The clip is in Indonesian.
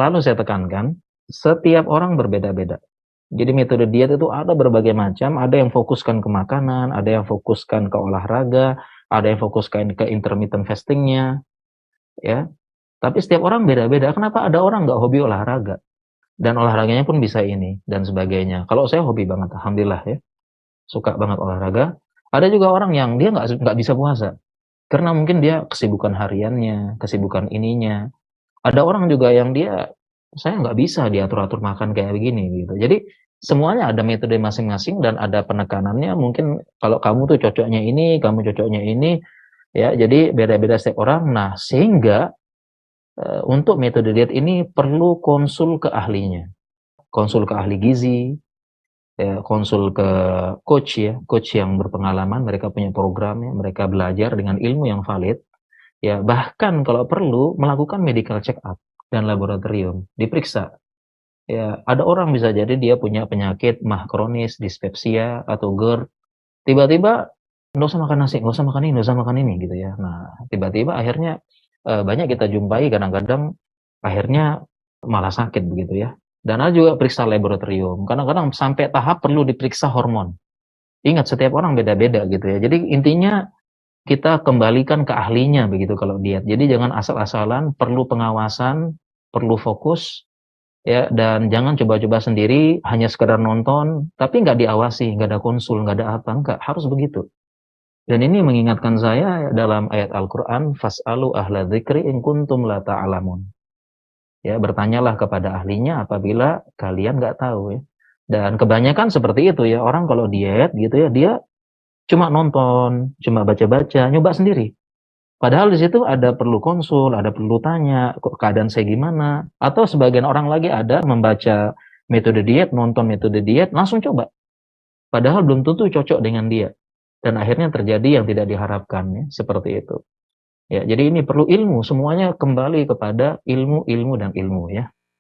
selalu saya tekankan, setiap orang berbeda-beda. Jadi metode diet itu ada berbagai macam, ada yang fokuskan ke makanan, ada yang fokuskan ke olahraga, ada yang fokuskan ke intermittent fasting-nya, ya. Tapi setiap orang beda-beda. Kenapa ada orang nggak hobi olahraga? Dan olahraganya pun bisa ini, dan sebagainya. Kalau saya hobi banget, alhamdulillah ya. Suka banget olahraga. Ada juga orang yang dia nggak bisa puasa. Karena mungkin dia kesibukan hariannya, kesibukan ininya. Ada orang juga yang saya nggak bisa diatur-atur makan kayak begini gitu. Jadi semuanya ada metode masing-masing dan ada penekanannya. Mungkin kalau kamu tuh cocoknya ini, kamu cocoknya ini, ya. Jadi beda-beda setiap orang. Nah, sehingga untuk metode diet ini perlu konsul ke ahlinya, konsul ke ahli gizi, ya, konsul ke coach ya, coach yang berpengalaman. Mereka punya program ya, mereka belajar dengan ilmu yang valid. Ya, bahkan kalau perlu melakukan medical check up dan laboratorium, diperiksa. Ya, ada orang bisa jadi dia punya penyakit mah kronis, dispepsia atau GERD, tiba-tiba nggak usah makan nasi, nggak usah makan ini, nggak usah makan ini gitu ya. Nah, tiba-tiba akhirnya banyak kita jumpai kadang-kadang akhirnya malah sakit begitu ya. Dan ada juga periksa laboratorium. Kadang-kadang sampai tahap perlu diperiksa hormon. Ingat setiap orang beda-beda gitu ya. Jadi intinya kita kembalikan ke ahlinya begitu kalau diet. Jadi jangan asal-asalan, perlu pengawasan, perlu fokus ya, dan jangan coba-coba sendiri hanya sekedar nonton tapi nggak diawasi, nggak ada konsul, nggak ada apa, nggak harus begitu. Dan ini mengingatkan saya dalam ayat Al-Qur'an, fas'alu ahla dzikri in kuntum la ta'lamun. Ya, bertanyalah kepada ahlinya apabila kalian nggak tahu ya. Dan kebanyakan seperti itu ya, orang kalau diet gitu ya, dia cuma nonton, cuma baca-baca, nyoba sendiri. Padahal di situ ada perlu konsul, ada perlu tanya, kok keadaan saya gimana? Atau sebagian orang lagi ada membaca metode diet, nonton metode diet, langsung coba. Padahal belum tentu cocok dengan dia. Dan akhirnya terjadi yang tidak diharapkan ya, seperti itu. Ya, jadi ini perlu ilmu, semuanya kembali kepada ilmu, ilmu dan ilmu ya.